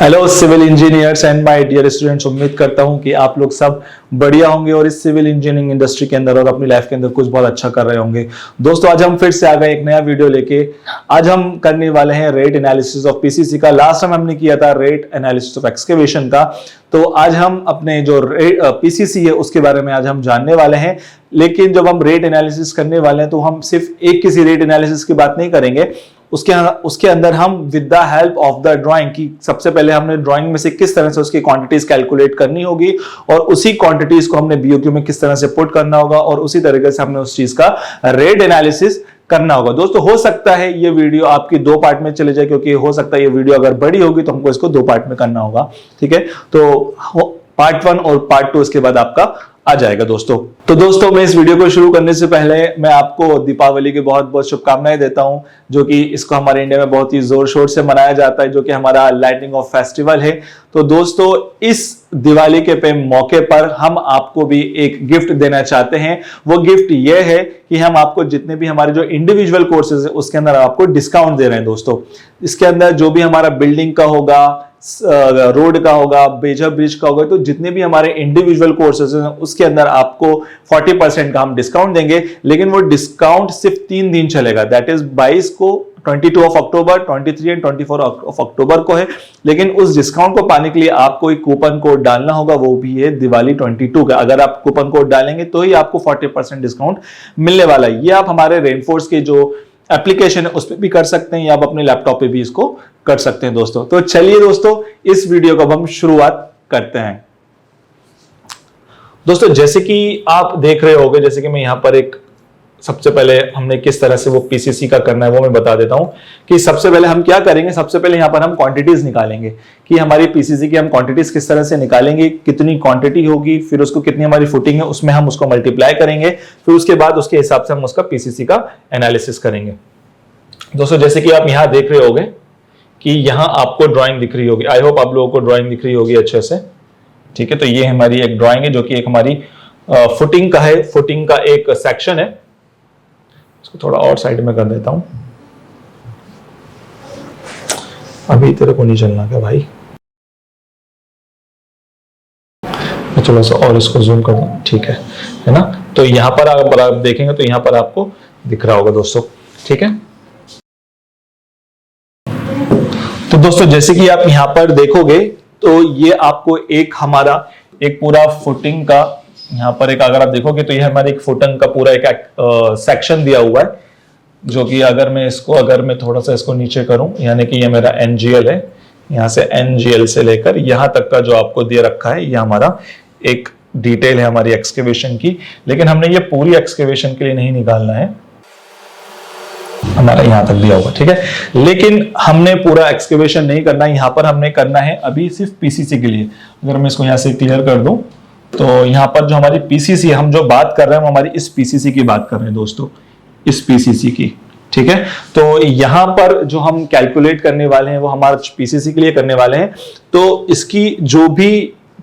Hello civil engineers and my dear students, उम्मीद करता हूं कि आप लोग सब बढ़िया होंगे और इस सिविल इंजीनियरिंग इंडस्ट्री के अंदर और अपनी लाइफ के अंदर कुछ बहुत अच्छा कर रहे होंगे। दोस्तों, आज हम फिर से आ गए एक नया वीडियो लेके। आज हम करने वाले हैं रेट एनालिसिस ऑफ पीसीसी का। लास्ट टाइम हमने किया था रेट एनालिसिस ऑफ एक्सकेवेशन का, तो आज हम अपने जो पीसीसी है उसके बारे में आज हम जानने वाले हैं। लेकिन जब हम रेट एनालिसिस करने वाले हैं तो हम सिर्फ एक किसी रेट एनालिसिस की बात नहीं करेंगे, उसके अंदर हम with the help of the drawing की सबसे पहले हमने ड्राइंग में से किस तरह से उसकी क्वांटिटीज कैलकुलेट करनी होगी और उसी क्वांटिटीज को हमने बीओक्यू में किस तरह से पुट करना होगा और उसी तरीके से हमने उस चीज का रेट एनालिसिस करना होगा। दोस्तों, हो सकता है ये वीडियो आपकी दो पार्ट में चले जाए, क्योंकि हो सकता है ये वीडियो अगर बड़ी होगी तो हमको इसको दो पार्ट में करना होगा। ठीक है, तो पार्ट 1 और पार्ट 2 इसके बाद आपका आ जाएगा दोस्तों। तो दोस्तों, मैं इस वीडियो को शुरू करने से पहले मैं आपको दीपावली की बहुत बहुत शुभकामनाएं देता हूं, जो कि इसको हमारे इंडिया में बहुत ही जोर शोर से मनाया जाता है, जो कि हमारा लाइटिंग ऑफ फेस्टिवल है। तो दोस्तों, इस दिवाली के पे मौके पर हम आपको भी एक गिफ्ट देना चाहते हैं। वो गिफ्ट ये है कि हम आपको जितने भी हमारे जो इंडिविजुअल कोर्सेज है उसके अंदर आपको डिस्काउंट दे रहे हैं दोस्तों। इसके अंदर जो भी हमारा बिल्डिंग का होगा, रोड का होगा, बेजा ब्रिज का होगा, तो जितने भी हमारे इंडिविजुअल कोर्सेज हैं उसके अंदर आपको 40% का हम डिस्काउंट देंगे। लेकिन वो डिस्काउंट सिर्फ 3 दिन चलेगा, दैट इज 22 को, 22 of October, 23 and 24 of October को है। लेकिन उस डिस्काउंट को पाने के लिए आपको एक कूपन कोड डालना होगा, वो भी है दिवाली 22 का। अगर आप कूपन कोड डालेंगे तो ही आपको 40% डिस्काउंट मिलने वाला है। ये आप हमारे रेनफोर्स के जो एप्लीकेशन है उस पर भी कर सकते हैं या आप अपने लैपटॉप पे भी इसको कर सकते हैं दोस्तों। तो चलिए दोस्तों, इस वीडियो को हम शुरुआत करते हैं। दोस्तों, जैसे कि आप देख रहे होंगे, जैसे कि मैं यहां पर एक सबसे पहले हमने किस तरह से वो पीसीसी का करना है वो मैं बता देता हूं कि सबसे पहले हम क्या करेंगे। सबसे पहले यहां पर हम क्वांटिटीज निकालेंगे कि हमारी पीसीसी की हम क्वांटिटीज किस तरह से निकालेंगे, कितनी क्वांटिटी होगी, फिर उसको कितनी हमारी फुटिंग है उसमें हम उसको मल्टीप्लाई करेंगे, फिर उसके बाद उसके हिसाब से हम उसका पीसीसी का एनालिसिस करेंगे। दोस्तों, जैसे कि आप यहां देख रहे होंगे कि यहां आपको ड्राइंग दिख रही होगी। आई होप आप लोगों को ड्राइंग दिख रही होगी अच्छे से। ठीक है, तो ये हमारी एक ड्राइंग है जो कि एक हमारी फुटिंग का है। फुटिंग का एक सेक्शन है, इसको थोड़ा और साइड में कर देता हूं। अभी तेरे को नहीं चलना क्या भाई? चलो सा और इसको जूम कर दूं, ठीक है ना। तो यहां पर अगर आप देखेंगे तो यहां पर आपको दिख रहा होगा दोस्तों। ठीक है, तो दोस्तों जैसे कि आप यहां पर देखोगे तो ये आपको एक हमारा एक पूरा फुटिंग का यहां पर एक अगर आप देखोगे तो ये हमारे एक फुटिंग का पूरा एक सेक्शन दिया हुआ है, जो कि अगर मैं थोड़ा सा इसको नीचे करूं, यानी कि ये मेरा एनजीएल है, यहां से एनजीएल से लेकर यहां तक का जो आपको दे रखा है ये हमारा एक डिटेल है हमारी एक्सकेवेशन की। लेकिन हमने ये पूरी एक्सकेवेशन के लिए नहीं निकालना है, हमारा यहां तक दिया होगा। ठीक है, लेकिन हमने पूरा एक्सकेवेशन नहीं करना, यहां पर हमने करना है अभी सिर्फ पीसीसी के लिए। अगर मैं इसको यहां से क्लियर कर दूं तो यहां पर जो हमारी पीसीसी हम जो बात कर रहे हैं वो हमारी इस पीसीसी की बात कर रहे हैं दोस्तों, इस पीसीसी की। ठीक है, तो यहां पर जो हम कैलकुलेट करने वाले हैं वो हमारा पीसीसी के लिए करने वाले हैं। तो इसकी जो भी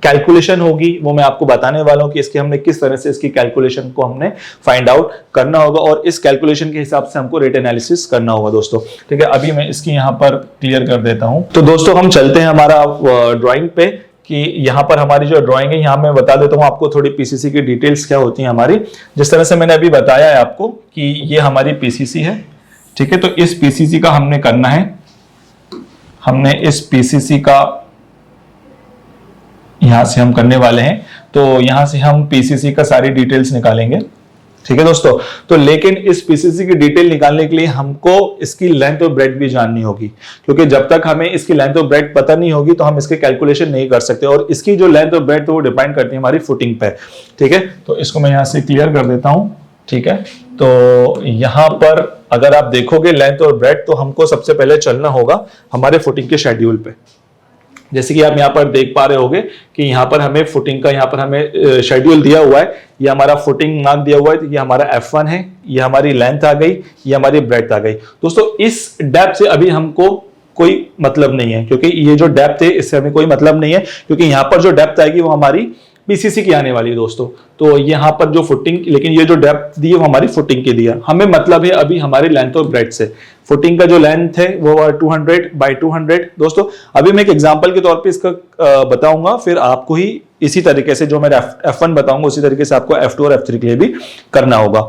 कैलकुलेशन होगी वो मैं आपको बताने वाला हूं कि इसके हमने किस तरह से इसकी कैलकुलेशन को हमने फाइंड आउट करना होगा और इस कैलकुलेशन के हिसाब से हमको रेट एनालिसिस करना होगा दोस्तों। ठीक है, अभी मैं इसकी यहां पर क्लियर कर देता हूं। तो दोस्तों, हम चलते हैं हमारा ड्राइंग पे कि यहां पर हमारी जो ड्राइंग है, यहां मैं बता देता हूं आपको थोड़ी पीसीसी की डिटेल्स क्या होती है हमारी। जिस तरह से मैंने अभी बताया है आपको कि ये हमारी पीसीसी है। ठीक है, तो इस पीसीसी का हमने करना है, हमने इस पीसीसी का यहां से हम करने वाले हैं। तो यहां से हम पीसीसी का सारी डिटेल्स निकालेंगे। ठीक है दोस्तों, तो लेकिन इस पीसीसी की डिटेल निकालने के लिए हमको इसकी लेंथ और ब्रेड्थ भी जाननी होगी, क्योंकि जब तक हमें इसकी लेंथ और ब्रेड्थ पता नहीं होगी तो हम इसके कैलकुलेशन नहीं कर सकते। और इसकी जो लेंथ और ब्रेड्थ वो डिपेंड करती है हमारी फुटिंग पे। ठीक है, तो इसको मैं यहां से क्लियर कर देता हूं। ठीक है, तो यहां पर अगर आप देखोगे लेंथ और ब्रेड्थ, तो हमको सबसे पहले चलना होगा हमारे फुटिंग के शेड्यूल पे। जैसे कि आप यहाँ पर देख पा रहे होंगे कि यहाँ पर हमें फुटिंग का यहाँ पर हमें शेड्यूल दिया हुआ है। ये हमारा फुटिंग मार्क दिया हुआ है, तो ये हमारा F1 है, ये हमारी लेंथ आ गई, ये हमारी ब्रेड्थ आ गई। दोस्तों, इस डेप्थ से अभी हमको कोई मतलब नहीं है, क्योंकि ये जो डेप्थ है इससे हमें कोई मतलब नहीं है, क्योंकि यहाँ पर जो डेप्थ आएगी वो हमारी पीसीसी की आने वाली है दोस्तों। तो यहाँ पर जो फुटिंग, लेकिन ये जो डेप्थ दी है वो हमारी फुटिंग की दी है, हमें मतलब है अभी हमारी लेंथ और ब्रेड्थ से। फुटिंग का जो लेंथ है वो 200 बाय 200 दोस्तों। अभी मैं एक एग्जांपल के तौर पे इसका बताऊंगा, फिर आपको ही इसी तरीके से जो मैं F1 बताऊंगा उसी तरीके से आपको F2 और F3 के लिए भी करना होगा।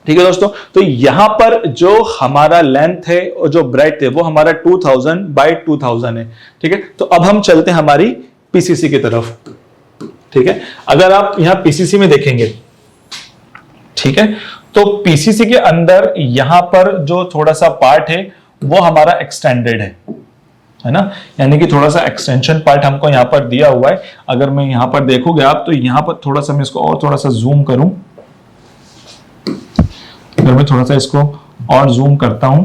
ठीक है दोस्तों, तो यहां पर जो हमारा लेंथ है और जो ब्रेड्थ है वो हमारा 2000 बाय 2000 है। ठीक है, तो अब हम चलते हैं हमारी पीसीसी की तरफ। ठीक है, अगर आप यहां पीसीसी में देखेंगे, ठीक है, तो पीसीसी के अंदर यहां पर जो थोड़ा सा पार्ट है वो हमारा एक्सटेंडेड है ना, यानी कि थोड़ा सा एक्सटेंशन पार्ट हमको यहां पर दिया हुआ है। अगर मैं यहां पर देखोगे आप, तो यहां पर थोड़ा सा मैं इसको और थोड़ा सा जूम करूं, अगर मैं थोड़ा सा इसको और जूम करता हूं,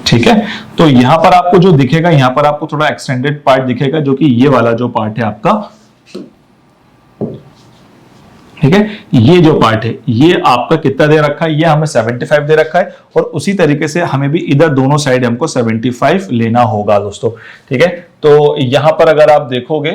ठीक है, तो यहां पर आपको जो दिखेगा, यहां पर आपको थोड़ा एक्सटेंडेड पार्ट दिखेगा, जो कि ये वाला जो पार्ट है आपका, ठीक है, ये जो पार्ट है ये आपका कितना दे रखा है, ये हमें 75 दे रखा है, और उसी तरीके से हमें भी इधर दोनों साइड हमको 75 लेना होगा दोस्तों। ठीक है, तो यहां पर अगर आप देखोगे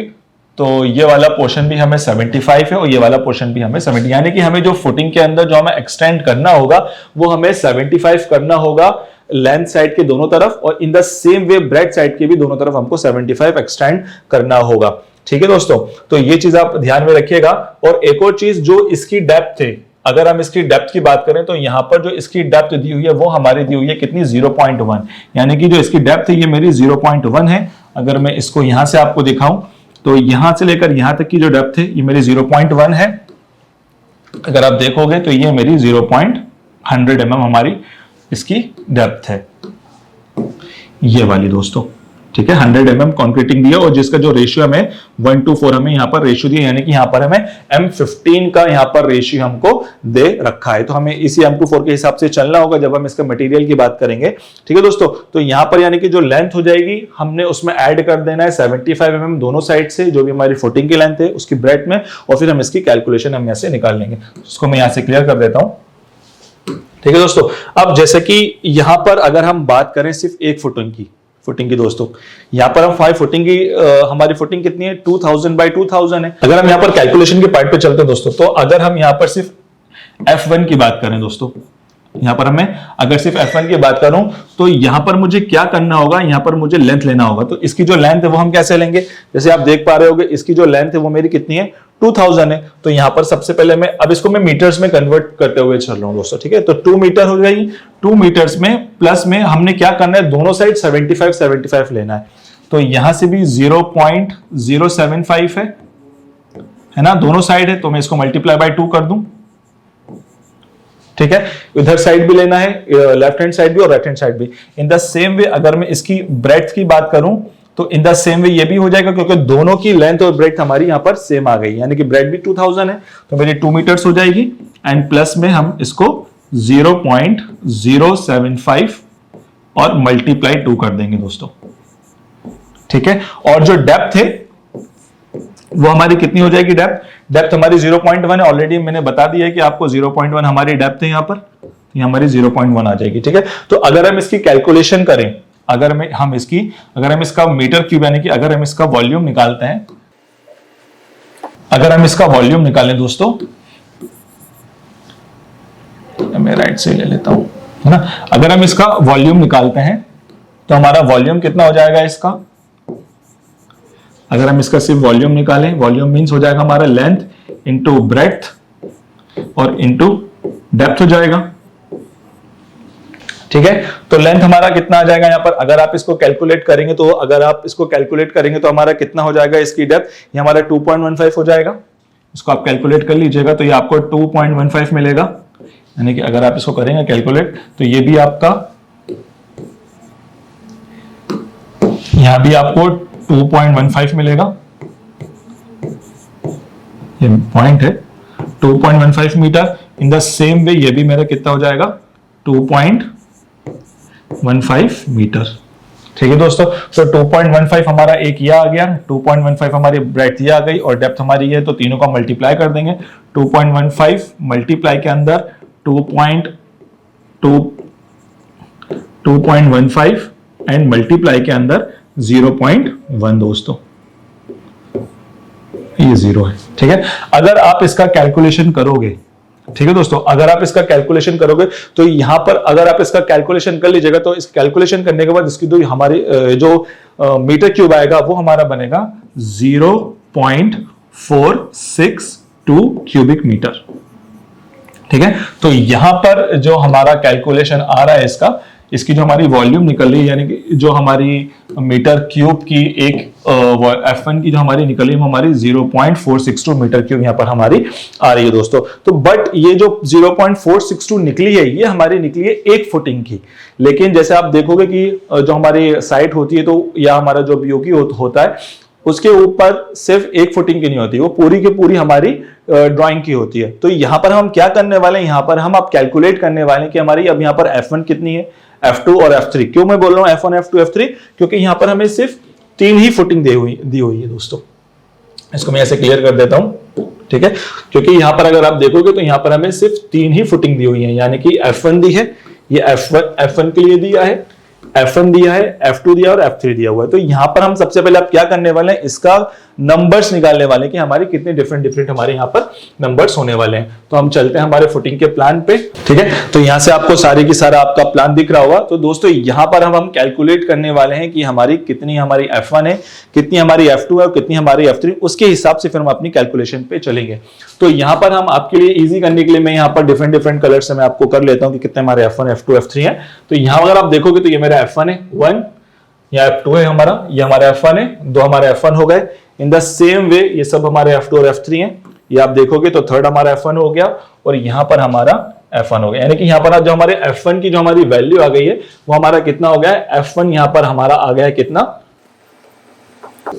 तो ये वाला पोर्शन भी हमें 75 है और ये वाला पोर्शन भी हमें 70, यानी कि हमें जो फुटिंग के अंदर जो हमें एक्सटेंड करना होगा वो हमें 75 करना होगा लेंथ साइड के दोनों तरफ, और इन the same way bread side के भी दोनों तरफ हमको 75 एक्सटेंड करना होगा। ठीक है दोस्तों, तो ये चीज आप ध्यान में रखिएगा। और एक और चीज, जो इसकी डेप्थ है, अगर हम इसकी डेप्थ की बात करें तो यहां पर जो इसकी डेप्थ दी हुई है वो हमारी दी हुई है कितनी, 0.1, यानी कि जो इसकी डेप्थ है ये मेरी 0.1 है। अगर मैं इसको यहां से आपको दिखाऊं तो यहां से लेकर यहां तक की जो डेप्थ है ये मेरी 0.1 है। अगर आप देखोगे तो ये मेरी 0.100 mm हमारी इसकी डेप्थ है, ये वाली दोस्तों। ठीक है, 100 mm कंक्रीटिंग दिया, और जिसका जो रेशियो हमें 1:4 हमें यहाँ पर रेशियो दिया, यानी कि यहाँ पर हमें M15 का यहाँ पर रेशियो हमको दे रखा है। तो हमें इसी M24 के हिसाब से चलना होगा जब हम इसका मटेरियल की बात करेंगे। ठीक है दोस्तों, तो यहाँ पर यानी कि जो लेंथ हो जाएगी हमने उसमें ऐड कर देना है 75 mm दोनों साइड से, जो भी हमारी फुटिंग की लेंथ है उसकी ब्रेड्थ में, और फिर हम इसकी कैलकुलेशन हम यहाँ से निकाल लेंगे। उसको मैं यहाँ से क्लियर कर देता हूँ। ठीक है दोस्तों, अब जैसे कि यहां पर अगर हम बात करें सिर्फ एक फुटिंग की दोस्तों, यहां पर हम 5 फुटिंग की हमारी फुटिंग कितनी है, 2000 बाय 2000 है। अगर हम यहां पर कैलकुलेशन के पार्ट पे चलते हैं दोस्तों, तो अगर हम यहां पर सिर्फ F1 की बात करें दोस्तों, यहां पर हमें अगर सिर्फ F1 की बात करूं तो यहां पर मुझे क्या करना होगा, यहां पर मुझे लेंथ लेना होगा। तो इसकी जो लेंथ है वो हम कैसे लेंगे, जैसे आप देख पा रहे होगे इसकी जो लेंथ है वो मेरी कितनी है, 2000 है। तो यहां पर सबसे पहले मैं अब इसको मैं मीटर्स में कन्वर्ट करते हुए चल रहा हूं दोस्तों। ठीक है, तो 2 मीटर हो जाएगी, 2 मीटर्स में प्लस में हमने क्या करना है, दोनों साइड 75 लेना है। तो यहां से भी 0.075 है ना, दोनों साइड है, तो मैं इसको मल्टीप्लाई बाय 2 कर दूं। ठीक है, इधर साइड भी लेना है, लेफ्ट हैंड साइड भी और राइट हैंड साइड भी। इन द सेम वे अगर मैं इसकी ब्रेड्थ की बात करूं तो इन द सेम वे ये भी हो जाएगा, क्योंकि दोनों की लेंथ और ब्रेड्थ हमारी यहां पर सेम आ गई, यानी कि ब्रेड भी 2000 है तो मेरी 2 मीटर्स हो जाएगी, एंड प्लस में हम इसको 0.075 और मल्टीप्लाई 2 कर देंगे दोस्तों। ठीक है, और जो डेप्थ है वो हमारी कितनी हो जाएगी, डेप्थ हमारी 0.1 है, ऑलरेडी मैंने बता दिया है कि आपको 0.1 हमारी डेप्थ है यहां पर, ये हमारी 0.1 आ जाएगी। ठीक है, तो अगर हम इसकी कैलकुलेशन करें, अगर हम इसका मीटर क्यूब, यानी कि अगर हम इसका वॉल्यूम निकालते हैं, अगर हम इसका वॉल्यूम निकालें दोस्तों, मैं राइट से ले लेता हूं, है ना, अगर हम इसका वॉल्यूम निकालते हैं तो हमारा वॉल्यूम कितना हो जाएगा इसका, अगर हम इसका सिर्फ वॉल्यूम निकालें, वॉल्यूम मींस हो जाएगा हमारा लेंथ इंटू ब्रेड्थ और इंटू डेप्थ हो जाएगा। ठीक है, तो लेंथ हमारा कितना आ जाएगा यहाँ पर, अगर आप इसको कैलकुलेट करेंगे तो हमारा कितना हो जाएगा, इसकी डेप्थ ये हमारा 2.15 हो जाएगा। इसको आप कैलकुलेट कर लीजिएगा तो ये आपको 2.15 मिलेगा, यानी कि अगर आप इसको करेंगे कैलकुलेट तो ये भी आपका, यहां भी आपको 2.15 मिलेगा, ये पॉइंट है 2.15 metre. In the same way ये भी मेरा कितना हो जाएगा, 2.15 मीटर। ठीक है दोस्तों, तो 2.15 हमारा एक ये आ गया, 2.15 हमारी ब्रेड्थ ये आ गई और डेप्थ हमारी है, तो तीनों का मल्टीप्लाई कर देंगे। 2.15 मल्टीप्लाई के अंदर 2.15 एंड मल्टीप्लाई के अंदर 0.1 दोस्तों। ये 0 है, ठीक है। अगर आप इसका कैलकुलेशन करोगे, ठीक है दोस्तों, अगर आप इसका कैलकुलेशन करोगे तो यहां पर अगर आप इसका कैलकुलेशन कर लीजिएगा तो इस कैलकुलेशन करने के बाद इसकी जो हमारी जो मीटर क्यूब आएगा वो हमारा बनेगा 0.462 क्यूबिक मीटर, ठीक है। तो यहां पर जो हमारा कैलकुलेशन आ रहा है इसकी जो हमारी वॉल्यूम निकल रही है, यानी कि जो हमारी मीटर क्यूब की एक F1 की जो हमारी निकल रही है वो हमारी 0.462 मीटर क्यूब यहां पर हमारी आ रही है दोस्तों। तो बट ये जो 0.462 निकली है ये हमारी निकली है 1 फुटिंग की, लेकिन जैसे आप देखोगे कि जो हमारी साइट होती है तो या हमारा जो बीओकी होता है उसके ऊपर सिर्फ 1 फुटिंग की नहीं होती, वो पूरी की पूरी हमारी ड्राइंग की होती है। तो यहां पर हम क्या करने वाले हैं, यहां पर हम आप कैलकुलेट करने वाले हैं कि हमारी अब यहां पर F1 कितनी है, F2 और F3। क्यों मैं बोल रहा हूं F1 F2 F3, क्योंकि यहां पर हमें सिर्फ 3 ही फुटिंग दी हुई है दोस्तों। इसको मैं ऐसे क्लियर कर देता हूं, ठीक है, क्योंकि यहां पर अगर आप देखोगे तो यहां पर हमें सिर्फ 3 ही फुटिंग दी हुई है, यानी कि F1 दी है, ये F1 के लिए दिया है, F1 दिया है, F2 दिया और F3 दिया हुआ है। तो यहां पर हम सबसे पहले आप क्या करने वाले हैं, इसका नंबर्स निकालने वाले हैं कि हमारे कितने डिफरेंट हमारे यहां पर नंबर्स होने वाले हैं। तो हम चलते हैं हमारे फुटिंग के प्लान पे, ठीक है। तो यहां से आपको सारे की सारा आपका प्लान दिख रहा होगा। तो दोस्तों यहां पर हम कैलकुलेट करने वाले हैं कि हमारी कितनी हमारी F1 है, कितनी हमारी F2 है और कितनी हमारी F3, उसके हिसाब से फिर हम अपनी कैलकुलेशन पे चलेंगे। तो यहां पर हम आपके लिए इजी करने के लिए मैं यहां पर डिफरेंट कलर से मैं आपको कर लेता हूं कि कितने हमारे F1 F2 F3 है। तो यहां अगर आप देखोगे तो ये मेरा F1 है 1, या F2 है हमारा, ये हमारा F1 है, 2 हमारे F1 हो गए। इन द सेम वे ये सब हमारे F2 और F3 हैं, ये आप देखोगे तो थर्ड हमारा F1 हो गया और यहां पर हमारा F1 हो गया, यानी कि यहां पर जो हमारे F1 की जो हमारी वैल्यू आ गई है वो हमारा कितना हो गया है, F1 यहां पर हमारा आ गया है कितना,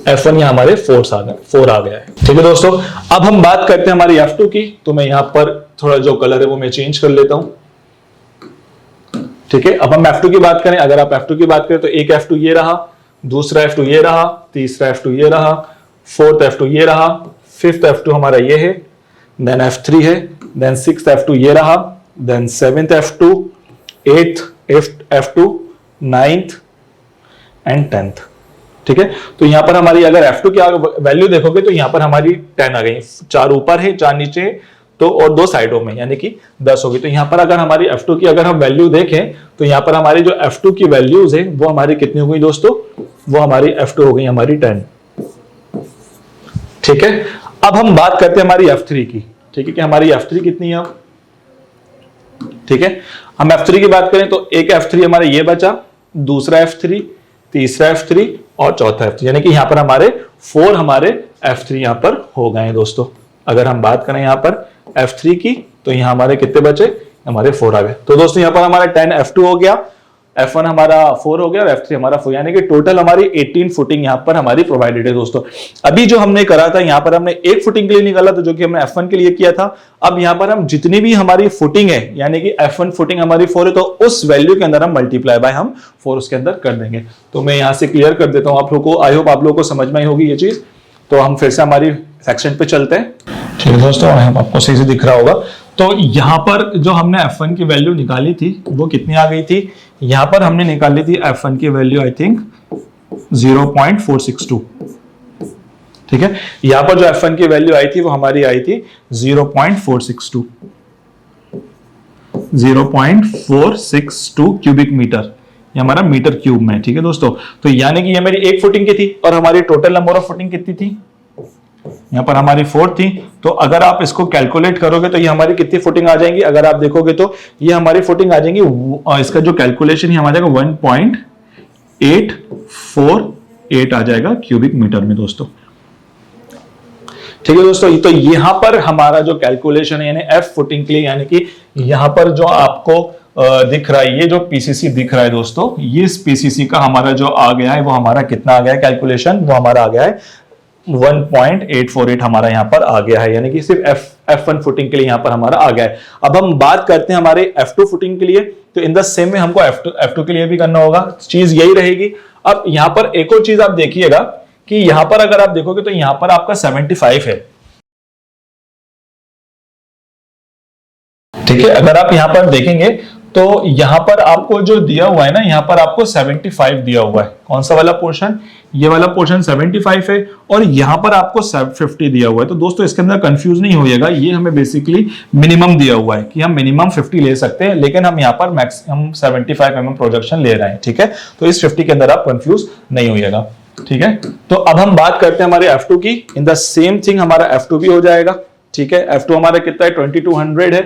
F1 यहां हमारे 4 आ गया है, ठीक है दोस्तों। अब हम बात करते हैं हमारी F2 की, तो मैं यहां पर थोड़ा जो कलर है वो मैं चेंज कर लेता हूं, ठीक है। अब हम F2 की बात करें, अगर आप F2 की बात करें तो एक F2 ये रहा, दूसरा F2 ये रहा, तीसरा F2 ये रहा, फोर्थ F2 ये रहा, फिफ्थ F2 हमारा ये है, देन F3 है, देन सिक्स्थ F2 ये रहा, then seventh F2, eighth F2, ninth and 10th, ठीक है। तो यहां पर हमारी अगर F2 की वैल्यू देखोगे तो यहां पर हमारी 10 आ गई, 4 ऊपर है 4 नीचे, तो और 2 साइडों में, यानी कि 10 होगी। तो यहां पर अगर हमारी F2 की अगर हम वैल्यू देखें तो यहां पर हमारी जो F2 की वैल्यूज है वो हमारी कितनी हो गई दोस्तों, वो हमारी F2 हो गई हमारी 10, ठीक है। अब हम बात करते हैं हमारी F3 की, ठीक है, कि हमारी F3 कितनी है अब, ठीक है। हम F3 की बात करें तो एक F3 हमारा ये बचा, दूसरा F3, तीसरा F3 और चौथा F3, यानी कि यहां पर हमारे 4 हमारे F3 यहां पर हो गए हैं दोस्तों। अगर हम बात करें यहां पर F3 की तो यहां हमारे कितने बचे, हमारे 4 आ गए। तो दोस्तों यहां पर हमारा 10 F2 हो गया, F1 हमारा 4 हो गया और F3 हमारा 4, यानी कि टोटल हमारी 18 फुटिंग यहां पर हमारी प्रोवाइडेड है दोस्तों। अभी जो हमने करा था यहां पर हमने एक फुटिंग के लिए निकाला था जो कि हमने F1 के लिए किया था। अब यहां पर हम जितनी भी हमारी फुटिंग है, यानी कि F1 फुटिंग हमारी 4 है, तो उस वैल्यू के अंदर हम मल्टीप्लाई बाय हम 4 उसके अंदर कर देंगे। तो मैं यहां से क्लियर कर देता हूं आप लोगों को, आई होप आप लोगों को समझ में आई होगी ये चीज। तो हम फिर से हमारी सेक्शन पे चलते हैं, ठीक है दोस्तों, आपको सही से दिख रहा होगा। तो यहां पर जो हमने F1 की वैल्यू निकाली थी वो कितनी आ गई थी, यहां पर हमने निकाली थी F1 की वैल्यू आई थिंक 0.462, ठीक है। यहां पर जो F1 की वैल्यू आई थी वो हमारी आई थी 0.462 क्यूबिक मीटर, ये हमारा मीटर क्यूब में, ठीक है दोस्तों। तो यानी कि ये मेरी एक फुटिंग की थी और हमारी टोटल नंबर ऑफ फुटिंग कितनी थी, यहां पर हमारी 4 थी। तो अगर आप इसको कैलकुलेट करोगे तो ये हमारी कितनी फुटिंग आ जाएंगी, अगर आप देखोगे तो ये हमारी फुटिंग आ जाएंगी, इसका जो कैलकुलेशन है आ जाएगा 1.848 आ जाएगा क्यूबिक मीटर में दोस्तों, ठीक है दोस्तों। तो यहां पर हमारा जो कैलकुलेशन है यानी F फुटिंग के लिए, यानी कि यहां पर जो आपको दिख रहा है, ये जो पीसीसी दिख रहा है दोस्तों, ये पीसीसी का हमारा जो आ गया है वो हमारा कितना आ गया है कैलकुलेशन, वो हमारा आ गया है 1.848 हमारा यहां पर आ गया है, यानी कि सिर्फ F1 फुटिंग के लिए यहां पर हमारा आ गया है। अब हम बात करते हैं हमारे F2 फुटिंग के लिए, तो इन द सेम में हमको F2 के लिए भी करना होगा, चीज यही रहेगी। अब यहां पर एक और चीज आप देखिएगा कि यहां पर अगर आप देखोगे तो यहां पर आपका 75 है, ठीक है। अगर आप यहां पर देखेंगे तो यहां पर आपको जो दिया हुआ है ना, यहां पर आपको 75 दिया हुआ है। कौन सा वाला पोर्शन? ये वाला पोर्शन 75 है और यहां पर आपको 50 दिया हुआ है। तो दोस्तों इसके अंदर कंफ्यूज नहीं होइएगा, ये हमें बेसिकली मिनिमम दिया हुआ है कि हम मिनिमम 50 ले सकते हैं, लेकिन हम यहां पर मैक्सिमम 75 mm प्रोजेक्शन ले रहे हैं। ठीक है, तो इस 50 के अंदर आप कंफ्यूज नहीं होइएगा। ठीक है, तो अब हम बात करते हैं हमारे F2 की। इन द सेम थिंग हमारा F2 भी हो जाएगा। ठीक है, F2 हमारा कितना है? 2200 है।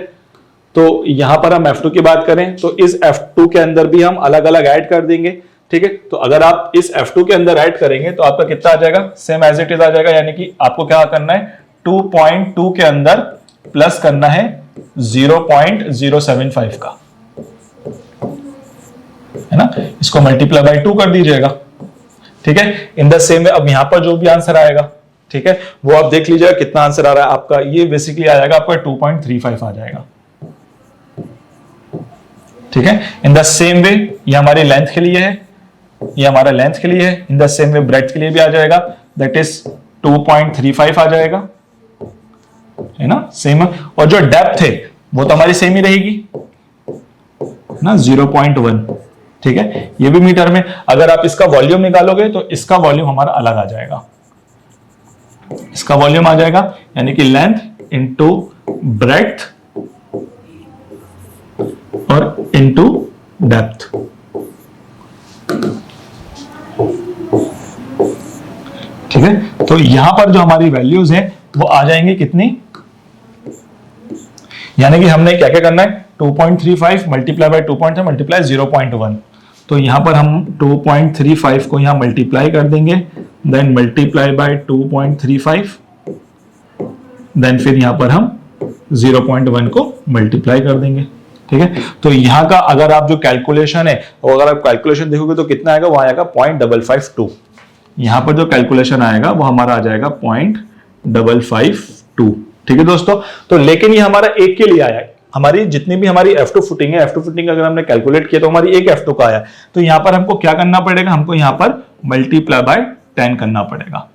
तो यहां पर हम F2 की बात करें तो इस F2 के अंदर भी हम अलग अलग ऐड कर देंगे। ठीक है, तो अगर आप इस F2 के अंदर ऐड करेंगे तो आपका कितना आ जाएगा? सेम एज इट इज आ जाएगा, यानी कि आपको क्या करना है? 2.2 के अंदर प्लस करना है 0.075 का, है ना? इसको मल्टीप्लाई बाय 2 कर दीजिएगा। ठीक है, इन द सेम वे अब यहां पर जो भी आंसर आएगा, ठीक है, वो आप देख लीजिएगा कितना आंसर आ रहा है आपका। ये बेसिकली आ जाएगा आपका 2.35 आ जाएगा। ठीक है, इन द सेम वे ये हमारी लेंथ के लिए है, ये हमारा लेंथ के लिए है। इन द सेम वे ब्रेड्थ के लिए भी आ जाएगा, दैट इज 2.35 आ जाएगा, है ना? सेम। और जो डेप्थ है वो तो हमारी सेम ही रहेगी ना, 0.1। ठीक है, ये भी मीटर में। अगर आप इसका वॉल्यूम निकालोगे तो इसका वॉल्यूम हमारा अलग आ जाएगा, इसका वॉल्यूम आ जाएगा, यानी कि लेंथ इंटू ब्रेड्थ और इंटू डेप्थ। ठीक है, तो यहां पर जो हमारी वैल्यूज है वो आ जाएंगी कितनी? यानी कि हमने क्या क्या करना है? 2.35 मल्टीप्लाई बाय 2.3 मल्टीप्लाई 0.1। तो यहां पर हम 2.35 को यहां मल्टीप्लाई कर देंगे, देन मल्टीप्लाई बाय 2.35, देन फिर यहां पर हम 0.1 को मल्टीप्लाई कर देंगे। ठीक है, तो यहां का अगर आप जो कैलकुलेशन है, और अगर आप कैलकुलेशन देखोगे तो कितना आएगा? वो आएगा 0.552। यहां पर जो कैलकुलेशन आएगा वो हमारा आ जाएगा 0.552। ठीक है दोस्तों, तो लेकिन ये हमारा एक के लिए आया है। हमारी जितनी भी हमारी F2 फुटिंग है, F2 फुटिंग अगर हमने कैलकुलेट किया तो हमारी एक F2 का आया। तो यहां पर हमको क्या करना पड़ेगा? हमको यहां पर मल्टीप्लाई बाय 10 करना पड़ेगा।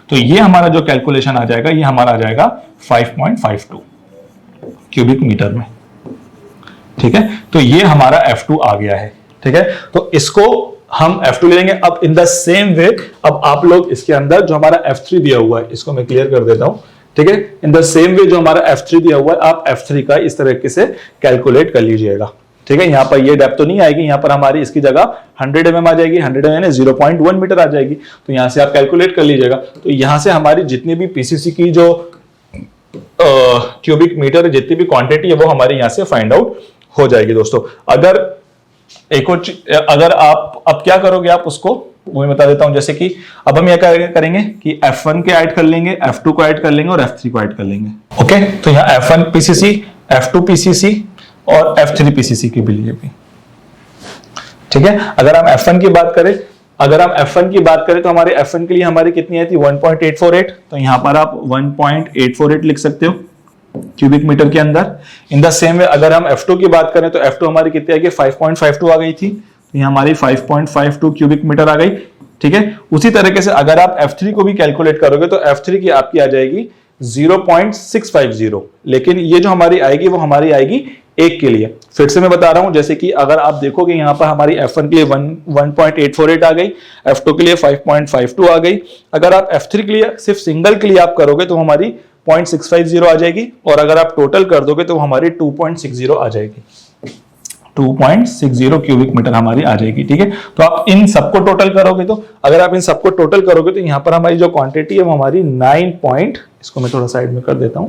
तो ये हमारा जो कैलकुलेशन आ जाएगा, ये हमारा आ जाएगा 5.52 क्यूबिक मीटर में। ठीक है, तो ये हमारा F2 आ गया है। ठीक है, तो इसको हम F2 ले लेंगे। अब इन द सेम वे अब आप लोग इसके अंदर जो हमारा F3 दिया हुआ है, इसको मैं क्लियर कर देता हूं। ठीक है, इन द सेम वे जो हमारा F3 दिया हुआ है, आप F3 का इस तरीके से कैलकुलेट कर लीजिएगा। ठीक है, यहां पर ये डेप्थ तो नहीं आएगी, यहां पर हमारी इसकी जगह 100 mm आ जाएगी, 100 mm 0.1 मीटर आ जाएगी। तो यहां से आप कैलकुलेट कर लीजिएगा। तो यहां से हमारी जितनी भी पीसीसी की जो क्यूबिक मीटर जितनी भी क्वांटिटी है वो हमारे यहां से फाइंड आउट हो जाएगी दोस्तों। अगर एक और अगर आप अब क्या करोगे, आप उसको वो मैं बता देता हूं। जैसे कि अब हम क्या करेंगे कि F1 के ऐड कर लेंगे, F2 को ऐड कर लेंगे और F3 को ऐड कर लेंगे। ओके, तो यहां F1 पीसीसी, F2 पीसीसी और F3 पीसीसी के लिए भी। ठीक है, अगर हम F1 की बात करें, तो हमारे F1 के लिए हमारी कितनी आई थी? 1.848। तो यहां पर आप 1.848 लिख सकते हो क्यूबिक मीटर के अंदर। इन द सेम वे अगर हम F2 की बात करें तो F2 हमारी कितनी आ गई? 5.52 आ गई थी। तो ये हमारी 5.52 क्यूबिक मीटर आ गई। ठीक है, उसी तरीके से अगर आप F3 को भी कैलकुलेट करोगे तो F3 की आपकी आ जाएगी 0.650। लेकिन ये जो हमारी आएगी वो हमारी आएगी एक के लिए। फिर से मैं बता रहा हूं, जैसे कि अगर आप देखोगे यहां पर हमारी F1 के लिए 1.848 आ गई, F2 के लिए 5.52 आ गई। अगर आप F3 के लिए सिर्फ सिंगल के लिए आप करोगे तो हमारी 0.650 आ जाएगी, और अगर आप टोटल कर दोगे तो हमारी 2.60 आ जाएगी। 2.60 क्यूबिक मीटर हमारी आ जाएगी। ठीक है, तो आप इन सबको टोटल करोगे तो अगर आप इन सबको टोटल करोगे तो यहां पर हमारी जो क्वांटिटी है वो हमारी 9 इसको मैं थोड़ा साइड में कर देता हूं।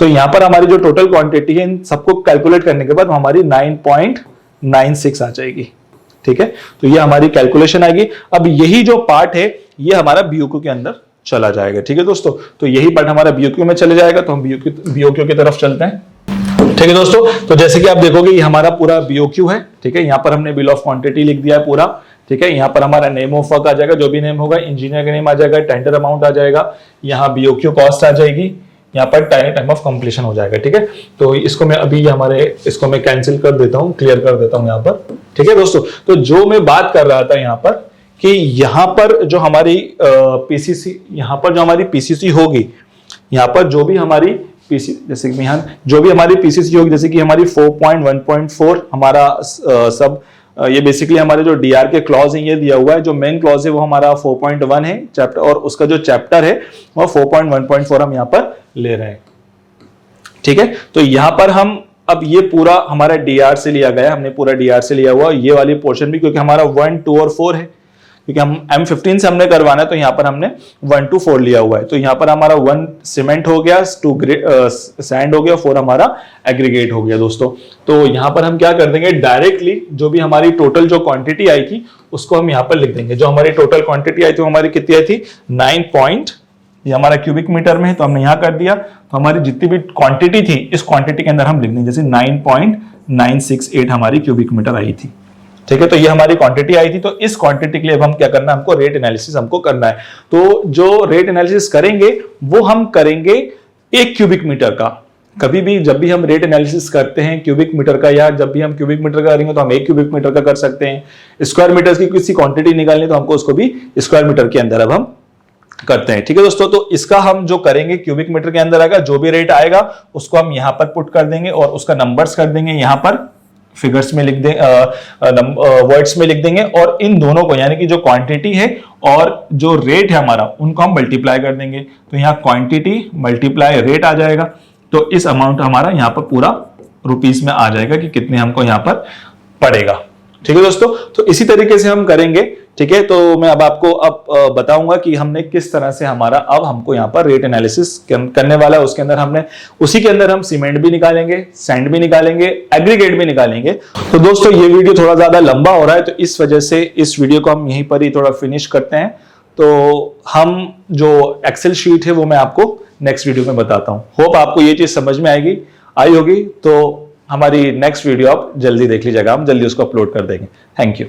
तो यहां पर हमारी जो टोटल क्वांटिटी है इन सबको कैलकुलेट करने के बाद हमारी 9.96 आ जाएगी। ठीक है, तो ये हमारी कैलकुलेशन आएगी। अब यही जो पार्ट है ये हमारा बीओक्यू के अंदर चला जाएगा। ठीक है दोस्तों, तो यही पार्ट हमारा बीओक्यू में चले जाएगा। तो हम बीओक्यू की तरफ चलते हैं। ठीक है दोस्तों, तो जैसे कि आप देखोगे ये हमारा पूरा बीओक्यू है। ठीक है, यहाँ पर हमने बिल ऑफ क्वांटिटी लिख दिया है पूरा। ठीक है, यहाँ पर हमारा नेम ऑफ वर्क आ जाएगा, जो भी नेम होगा, इंजीनियर का नेम आ जाएगा, टेंडर अमाउंट आ जाएगा, यहाँ बीओक्यू कॉस्ट आ जाएगी, यहाँ पर टाइम ऑफ कंप्लीशन हो जाएगा। ठीक है, तो इसको मैं अभी इसको मैं कैंसिल कर देता हूँ, क्लियर कर देता हूँ यहाँ पर। ठीक है दोस्तों, तो जो मैं बात कर रहा था यहाँ पर कि यहाँ पर जो हमारी पीसीसी, यहाँ पर जो हमारी पीसीसी होगी, यहाँ पर जो भी हमारी पीसी, जैसे कि यहाँ जो भी हमारी पीसीसी होगी, जैसे कि हमारी 4.1.4 हमारा सब ये बेसिकली हमारे जो डीआर के क्लॉज हैं ये दिया हुआ है। जो मेन क्लॉज है वो हमारा 4.1 है चैप्टर, और उसका जो चैप्टर है वो 4.1.4 हम यहाँ पर ले रहे हैं। ठीक है, तो यहाँ पर हम अब ये पूरा हमारा डीआर से लिया गया, हमने पूरा डीआर से लिया हुआ, ये वाली पोर्शन भी क्योंकि हमारा 1, 2 और 4 है, क्योंकि हम M15 से हमने करवाना है तो यहाँ पर हमने 1 to 4 लिया हुआ है। तो यहाँ पर हमारा 1 सीमेंट हो गया, 2 सैंड हो गया, 4 हमारा एग्रीगेट हो गया दोस्तों। तो यहाँ पर हम क्या कर देंगे, डायरेक्टली जो भी हमारी टोटल जो क्वांटिटी आई थी उसको हम यहाँ पर लिख देंगे। जो हमारी टोटल क्वांटिटी आई थी वो हमारी कितनी आई थी, 9 ये हमारा क्यूबिक मीटर में है तो हमने यहां कर दिया। तो हमारी जितनी भी क्वांटिटी थी इस क्वांटिटी के अंदर हम लिख देंगे, जैसे 9.968 हमारी क्यूबिक मीटर आई थी। ठीक है, तो ये हमारी क्वांटिटी आई थी। तो इस क्वांटिटी के लिए अब हम क्या करना है, हमको रेट एनालिसिस हमको करना है। तो जो रेट एनालिसिस करेंगे वो हम करेंगे 1 क्यूबिक मीटर का। कभी भी जब भी हम रेट एनालिसिस करते हैं क्यूबिक मीटर का, या जब भी हम क्यूबिक मीटर का करेंगे तो हम 1 क्यूबिक मीटर का कर सकते हैं। स्क्वायर मीटर की किसी क्वांटिटी निकालनी तो हमको उसको भी स्क्वायर मीटर के अंदर अब हम करते हैं। ठीक है दोस्तों, तो इसका हम जो करेंगे क्यूबिक मीटर के अंदर आएगा, जो भी रेट आएगा उसको हम यहां पर पुट कर देंगे और उसका नंबर्स कर देंगे, यहां पर फिगर्स में लिख देंगे, वर्ड्स में लिख देंगे, और इन दोनों को यानी कि जो क्वांटिटी है और जो रेट है हमारा उनको हम मल्टीप्लाई कर देंगे। तो यहाँ क्वांटिटी मल्टीप्लाई रेट आ जाएगा, तो इस अमाउंट हमारा यहाँ पर पूरा रुपीस में आ जाएगा कि कितने हमको यहाँ पर पड़ेगा। ठीक है दोस्तों, तो इसी तरीके से हम करेंगे। ठीक है, तो मैं अब आपको बताऊंगा कि हमने किस तरह से हमारा अब हमको यहाँ पर रेट एनालिसिस करने वाला है। उसके अंदर हमने उसी के अंदर हम सीमेंट भी निकालेंगे, सैंड भी निकालेंगे, एग्रीगेट भी निकालेंगे। तो दोस्तों ये वीडियो थोड़ा ज्यादा लंबा हो रहा है, तो इस वजह से इस वीडियो को हम यहीं पर ही थोड़ा फिनिश करते हैं। तो हम जो एक्सेल शीट है वो मैं आपको नेक्स्ट वीडियो में बताता हूँ। होप आपको ये चीज समझ में आई होगी। तो हमारी नेक्स्ट वीडियो आप जल्दी देख लीजिएगा, हम जल्दी उसको अपलोड कर देंगे। Thank you.